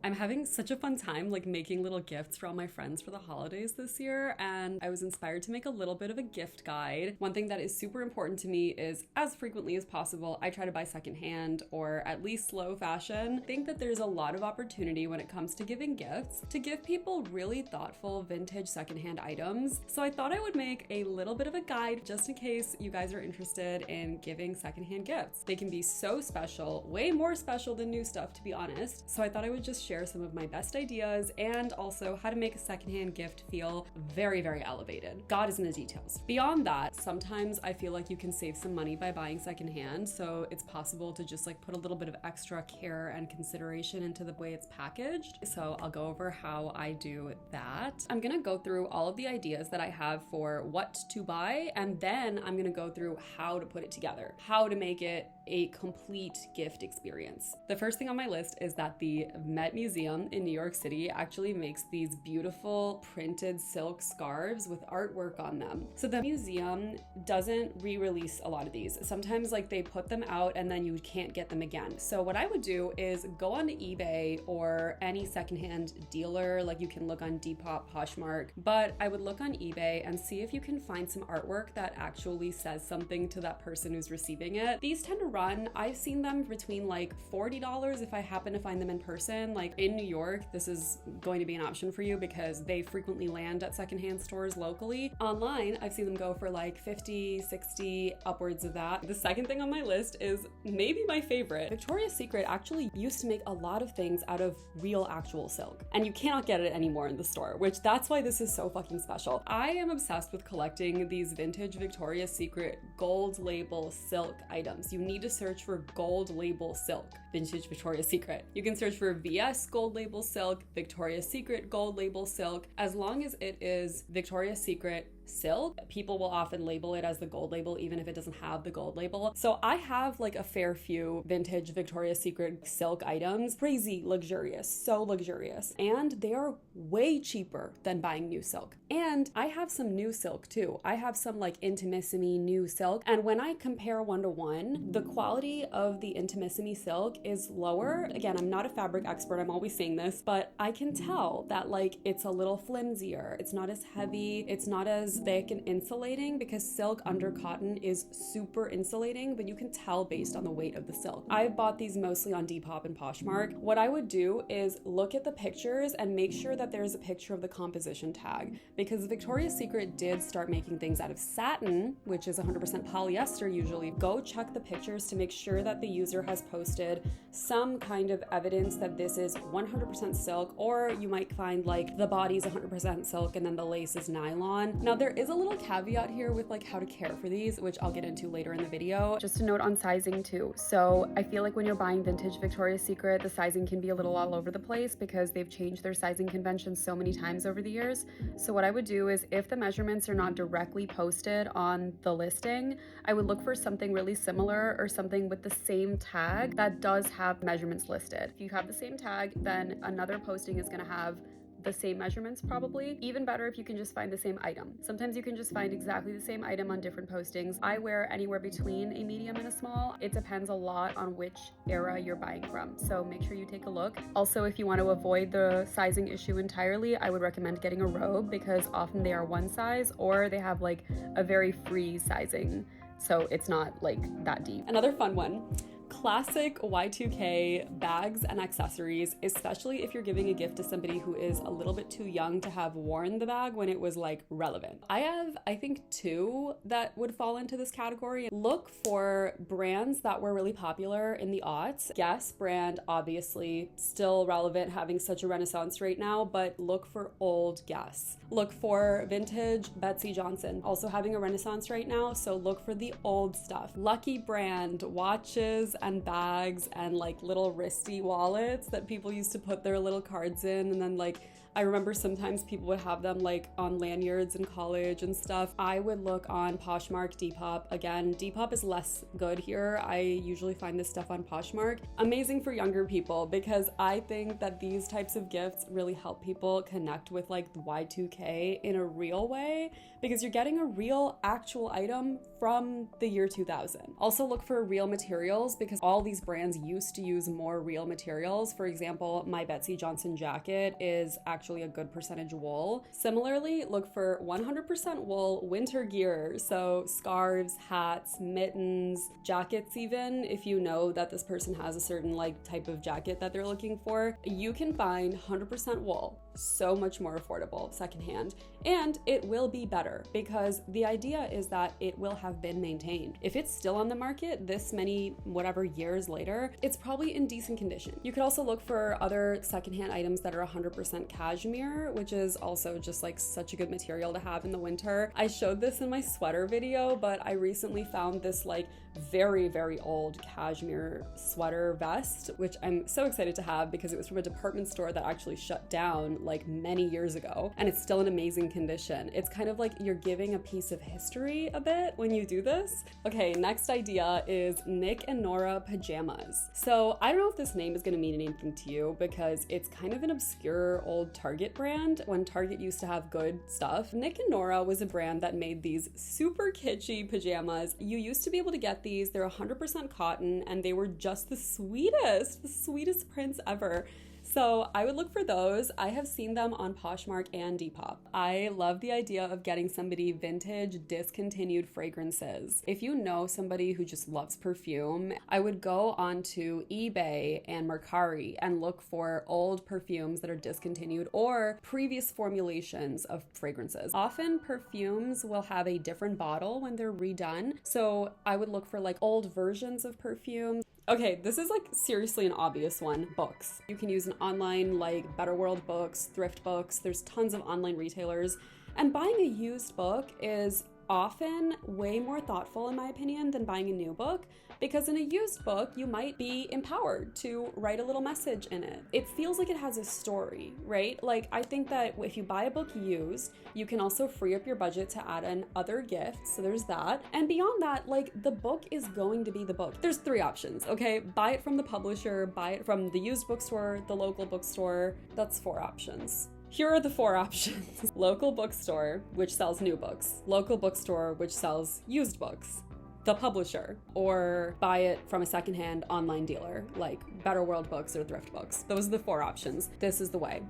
I'm having such a fun time like making little gifts for all my friends for the holidays this year, and I was inspired to make a little bit of a gift guide. One thing that is super important to me is, as frequently as possible, I try to buy secondhand or at least slow fashion. I think that there's a lot of opportunity when it comes to giving gifts to give people really thoughtful vintage secondhand items. So I thought I would make a little bit of a guide just in case you guys are interested in giving secondhand gifts. They can be so special, way more special than new stuff, to be honest. So I thought I would just share some of my best ideas and also how to make a secondhand gift feel very, very elevated. God is in the details. Beyond that, sometimes I feel like you can save some money by buying secondhand, so it's possible to just like put a little bit of extra care and consideration into the way it's packaged. So I'll go over how I do that. I'm gonna go through all of the ideas that I have for what to buy, and then I'm gonna go through how to put it together, how to make it a complete gift experience. The first thing on my list is that the Met Museum in New York City actually makes these beautiful printed silk scarves with artwork on them. So the museum doesn't re-release a lot of these. Sometimes like they put them out and then you can't get them again. So what I would do is go on eBay or any secondhand dealer, like you can look on Depop, Poshmark, but I would look on eBay and see if you can find some artwork that actually says something to that person who's receiving it. These tend to run, I've seen them between like $40 if I happen to find them in person. Like in New York, this is going to be an option for you because they frequently land at secondhand stores locally. Online, I've seen them go for like 50, 60, upwards of that. The second thing on my list is maybe my favorite. Victoria's Secret actually used to make a lot of things out of real actual silk, and you cannot get it anymore in the store, which that's why this is so fucking special. I am obsessed with collecting these vintage Victoria's Secret gold label silk items. You need to search for gold label silk, vintage Victoria's Secret. You can search for VS gold label silk, Victoria's Secret gold label silk. As long as it is Victoria's Secret silk, people will often label it as the gold label even if it doesn't have the gold label. So I have like a fair few vintage Victoria's Secret silk items. Crazy luxurious, so luxurious. And they are way cheaper than buying new silk. And I have some new silk too. I have some like Intimissimi new silk. And when I compare one to one, the quality of the Intimissimi silk is lower. Again, I'm not a fabric expert, I'm always saying this, but I can tell that like it's a little flimsier. It's not as heavy. It's not as thick and insulating because silk under cotton is super insulating, but you can tell based on the weight of the silk. I bought these mostly on Depop and Poshmark. What I would do is look at the pictures and make sure that there's a picture of the composition tag, because Victoria's Secret did start making things out of satin, which is 100% polyester usually. Go check the pictures to make sure that the user has posted some kind of evidence that this is 100% silk, or you might find like the body's 100% silk and then the lace is nylon. Now there is a little caveat here with like how to care for these, which I'll get into later in the video. Just a note on sizing too. So I feel like when you're buying vintage Victoria's Secret, the sizing can be a little all over the place because they've changed their sizing conventions so many times over the years. So what I would do is if the measurements are not directly posted on the listing, I would look for something really similar or something with the same tag that does have measurements listed. If you have the same tag, then another posting is going to have the same measurements probably. Even better if you can just find the same item. Sometimes you can just find exactly the same item on different postings. I wear anywhere between a medium and a small. It depends a lot on which era you're buying from, so make sure you take a look. Also, if you want to avoid the sizing issue entirely, I would recommend getting a robe because often they are one size or they have like a very free sizing, so it's not like that deep. Another fun one. Classic Y2K bags and accessories, especially if you're giving a gift to somebody who is a little bit too young to have worn the bag when it was like relevant. I have, I think, two that would fall into this category. Look for brands that were really popular in the aughts. Guess brand, obviously, still relevant, having such a renaissance right now, but look for old Guess. Look for vintage Betsy Johnson, also having a renaissance right now, so look for the old stuff. Lucky brand, watches and bags and like little wristy wallets that people used to put their little cards in, and then like I remember sometimes people would have them like on lanyards in college and stuff. I would look on Poshmark, Depop. Again, Depop is less good here. I usually find this stuff on Poshmark. Amazing for younger people because I think that these types of gifts really help people connect with like the Y2K in a real way because you're getting a real actual item from the year 2000. Also look for real materials because all these brands used to use more real materials. For example, my Betsy Johnson jacket is actually a good percentage wool. Similarly, look for 100% wool winter gear. So scarves, hats, mittens, jackets even. If you know that this person has a certain like type of jacket that they're looking for, you can find 100% wool. So much more affordable secondhand, and it will be better because the idea is that it will have been maintained. If it's still on the market this many whatever years later, it's probably in decent condition. You could also look for other secondhand items that are 100% cashmere, which is also just like such a good material to have in the winter. I showed this in my sweater video, but I recently found this like very, very old cashmere sweater vest, which I'm so excited to have because it was from a department store that actually shut down like many years ago, and it's still in amazing condition. It's kind of like you're giving a piece of history a bit when you do this. Okay, next idea is Nick and Nora pajamas. So I don't know if this name is going to mean anything to you because it's kind of an obscure old Target brand when Target used to have good stuff. Nick and Nora was a brand that made these super kitschy pajamas. You used to be able to get these. They're 100% cotton and they were just the sweetest prints ever. So I would look for those. I have seen them on Poshmark and Depop. I love the idea of getting somebody vintage, discontinued fragrances. If you know somebody who just loves perfume, I would go onto eBay and Mercari and look for old perfumes that are discontinued or previous formulations of fragrances. Often perfumes will have a different bottle when they're redone. So I would look for like old versions of perfumes. Okay, this is like seriously an obvious one. Books. You can use an online like Better World Books, Thrift Books. There's tons of online retailers. And buying a used book is often way more thoughtful, in my opinion, than buying a new book, because in a used book, you might be empowered to write a little message in it. It feels like it has a story, right? Like, I think that if you buy a book used, you can also free up your budget to add in other gifts, so there's that. And beyond that, like, the book is going to be the book. There's 3 options, okay? Buy it from the publisher, buy it from the used bookstore, the local bookstore. That's 4 options. Here are the 4 options. Local bookstore, which sells new books. Local bookstore, which sells used books. The publisher, or buy it from a secondhand online dealer like Better World Books or Thrift Books. Those are the 4 options. This is the way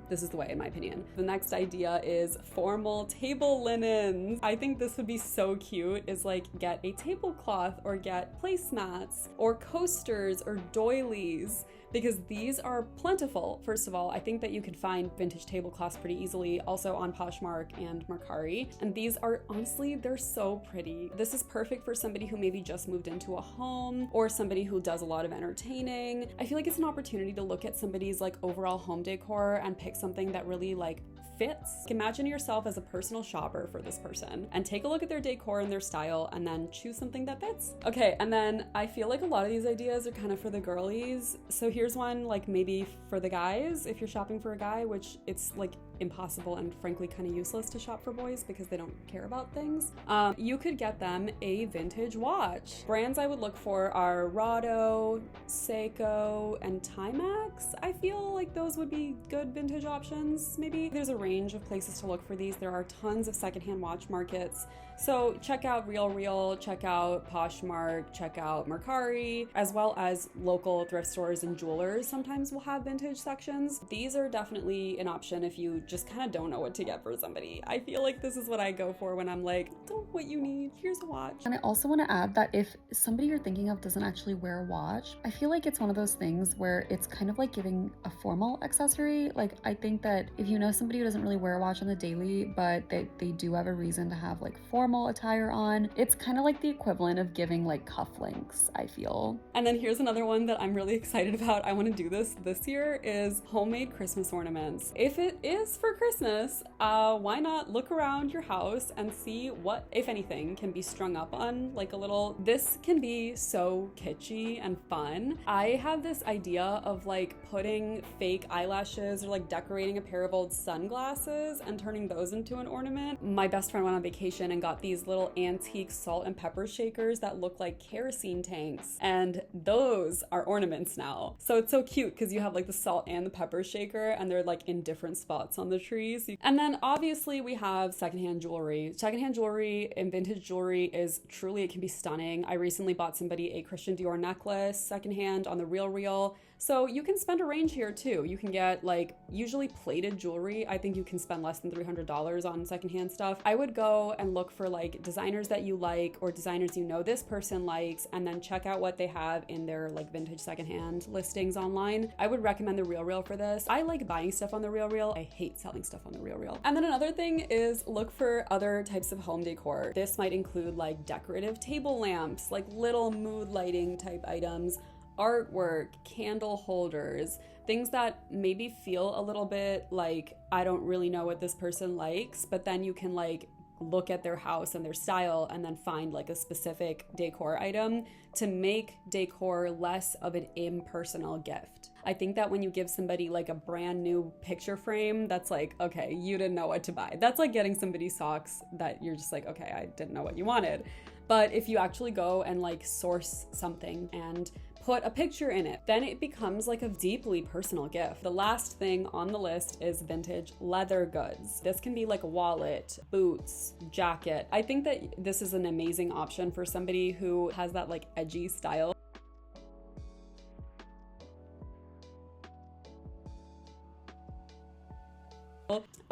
in my opinion. The next idea is formal table linens. I think this would be so cute, is like get a tablecloth or get placemats or coasters or doilies, because these are plentiful. First of all, I think that you could find vintage tablecloths pretty easily, also on Poshmark and Mercari. And these are, honestly, they're so pretty. This is perfect for somebody who maybe just moved into a home or somebody who does a lot of entertaining. I feel like it's an opportunity to look at somebody's like overall home decor and pick something that really like fits. Imagine yourself as a personal shopper for this person and take a look at their decor and their style and then choose something that fits. Okay, and then I feel like a lot of these ideas are kind of for the girlies. So here's one like maybe for the guys, if you're shopping for a guy, which it's like impossible and frankly kind of useless to shop for boys because they don't care about things. You could get them a vintage watch. Brands I would look for are Rado, Seiko, and Timex. I feel like those would be good vintage options. Maybe there's a range of places to look for these. There are tons of secondhand watch markets. So check out RealReal, check out Poshmark, check out Mercari, as well as local thrift stores and jewelers sometimes will have vintage sections. These are definitely an option if you just kind of don't know what to get for somebody. I feel like this is what I go for when I'm like, don't know what you need, here's a watch. And I also want to add that if somebody you're thinking of doesn't actually wear a watch, I feel like it's one of those things where it's kind of like giving a formal accessory. Like, I think that if you know somebody who doesn't really wear a watch on the daily, but they do have a reason to have like formal attire on, it's kind of like the equivalent of giving like cufflinks, I feel. And then here's another one that I'm really excited about. I want to do this year, is homemade Christmas ornaments. If it is for Christmas, why not look around your house and see what, if anything, can be strung up on like a little. This can be so kitschy and fun. I have this idea of like putting fake eyelashes or like decorating a pair of old sunglasses and turning those into an ornament. My best friend went on vacation and got these little antique salt and pepper shakers that look like kerosene tanks, and those are ornaments now. So it's so cute because you have like the salt and the pepper shaker and they're like in different spots on the tree. And then obviously we have secondhand jewelry. Secondhand jewelry and vintage jewelry is truly, it can be stunning. I recently bought somebody a Christian Dior necklace secondhand on the RealReal. So you can spend a range here too. You can get like usually plated jewelry. I think you can spend less than $300 on secondhand stuff. I would go and look for like designers that you like or designers you know this person likes, and then check out what they have in their like vintage secondhand listings online. I would recommend the RealReal for this. I like buying stuff on the RealReal. I hate selling stuff on the RealReal. And then another thing is look for other types of home decor. This might include like decorative table lamps, like little mood lighting type items, artwork, candle holders, things that maybe feel a little bit like, I don't really know what this person likes, but then you can like look at their house and their style and then find like a specific decor item to make decor less of an impersonal gift. I think that when you give somebody like a brand new picture frame, that's like, okay, you didn't know what to buy. That's like getting somebody socks that you're just like, okay, I didn't know what you wanted. But if you actually go and like source something and put a picture in it, then it becomes like a deeply personal gift. The last thing on the list is vintage leather goods. This can be like a wallet, boots, jacket. I think that this is an amazing option for somebody who has that like edgy style.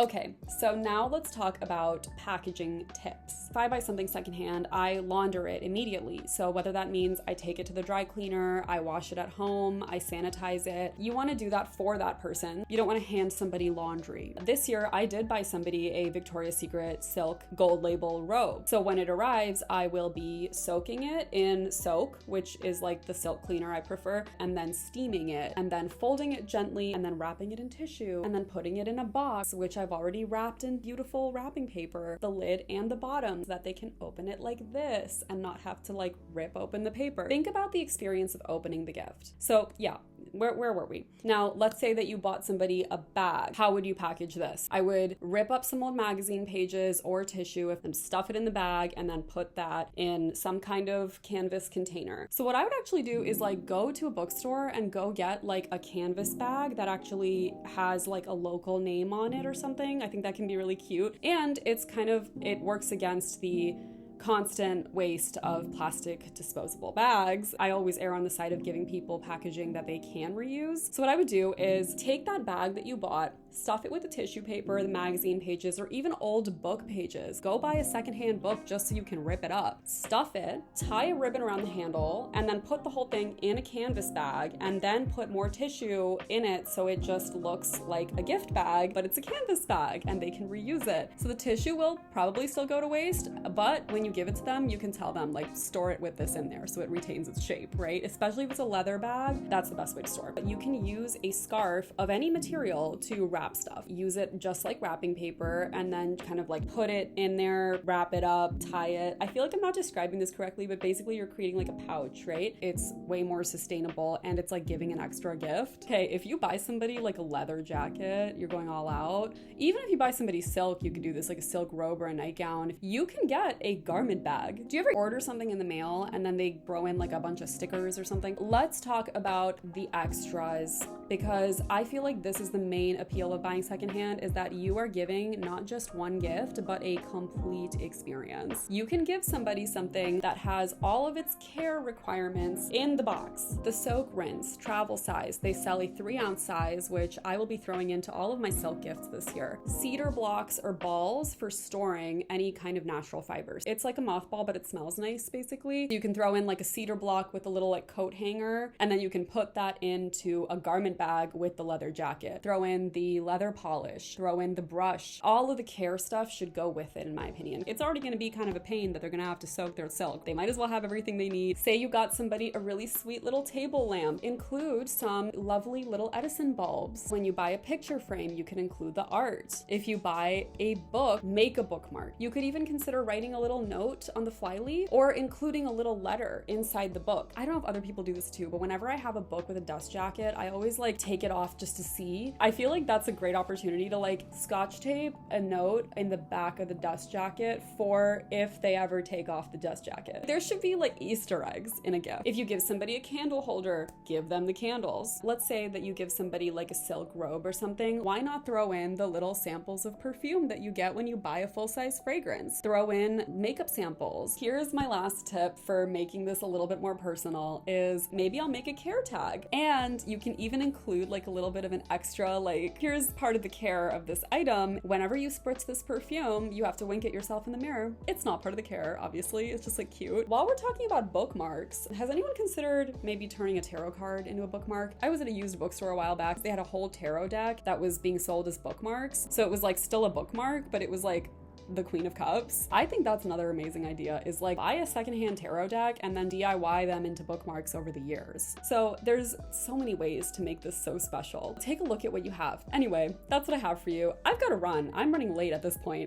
Okay, so now let's talk about packaging tips. If I buy something secondhand, I launder it immediately. So whether that means I take it to the dry cleaner, I wash it at home, I sanitize it, you want to do that for that person. You don't want to hand somebody laundry. This year, I did buy somebody a Victoria's Secret silk gold label robe. So when it arrives, I will be soaking it in soak, which is like the silk cleaner I prefer, and then steaming it, and then folding it gently, and then wrapping it in tissue, and then putting it in a box, which I've already wrapped in beautiful wrapping paper, the lid and the bottom, so that they can open it like this and not have to like rip open the paper. Think about the experience of opening the gift. So yeah, where were we? Now, let's say that you bought somebody a bag. How would you package this? I would rip up some old magazine pages or tissue and stuff it in the bag and then put that in some kind of canvas container. So what I would actually do is like go to a bookstore and go get like a canvas bag that actually has like a local name on it or something. I think that can be really cute. And it's kind of, it works against the constant waste of plastic disposable bags. I always err on the side of giving people packaging that they can reuse. So what I would do is take that bag that you bought, stuff it with the tissue paper, the magazine pages, or even old book pages. Go buy a secondhand book just so you can rip it up. Stuff it, tie a ribbon around the handle, and then put the whole thing in a canvas bag, and then put more tissue in it so it just looks like a gift bag, but it's a canvas bag and they can reuse it. So the tissue will probably still go to waste, but when you give it to them, you can tell them like store it with this in there so it retains its shape, right? Especially if it's a leather bag, that's the best way to store it. But you can use a scarf of any material to wrap stuff. Use it just like wrapping paper and then kind of like put it in there, wrap it up, tie it. I feel like I'm not describing this correctly, but basically you're creating like a pouch, right? It's way more sustainable and it's like giving an extra gift. Okay, if you buy somebody like a leather jacket, you're going all out. Even if you buy somebody silk, you could do this, like a silk robe or a nightgown. You can get a garment bag. Do you ever order something in the mail and then they throw in like a bunch of stickers or something? Let's talk about the extras, because I feel like this is the main appeal of buying secondhand, is that you are giving not just one gift, but a complete experience. You can give somebody something that has all of its care requirements in the box. The soak rinse, travel size. They sell a 3-ounce size, which I will be throwing into all of my silk gifts this year. Cedar blocks or balls for storing any kind of natural fibers. It's like a mothball, but it smells nice, basically. You can throw in like a cedar block with a little like coat hanger, and then you can put that into a garment bag with the leather jacket. Throw in the leather polish, throw in the brush. All of the care stuff should go with it, in my opinion. It's already going to be kind of a pain that they're going to have to soak their silk. They might as well have everything they need. Say you got somebody a really sweet little table lamp. Include some lovely little Edison bulbs. When you buy a picture frame, you can include the art. If you buy a book, make a bookmark. You could even consider writing a little note on the flyleaf or including a little letter inside the book. I don't know if other people do this too, but whenever I have a book with a dust jacket, I always like take it off just to see. I feel like that's that's a great opportunity to like scotch tape a note in the back of the dust jacket for if they ever take off the dust jacket. There should be like Easter eggs in a gift. If you give somebody a candle holder, give them the candles. Let's say that you give somebody like a silk robe or something. Why not throw in the little samples of perfume that you get when you buy a full-size fragrance? Throw in makeup samples. Here's my last tip for making this a little bit more personal is maybe I'll make a care tag. And you can even include like a little bit of an extra, like, here's part of the care of this item. Whenever you spritz this perfume, you have to wink at yourself in the mirror. It's not part of the care, obviously. It's just like cute. While we're talking about bookmarks, has anyone considered maybe turning a tarot card into a bookmark? I was at a used bookstore a while back. They had a whole tarot deck that was being sold as bookmarks. So it was like still a bookmark, but it was like the Queen of Cups. I think that's another amazing idea, is like buy a secondhand tarot deck and then DIY them into bookmarks over the years. So there's so many ways to make this so special. Take a look at what you have. Anyway, that's what I have for you. I've got to run. I'm running late at this point.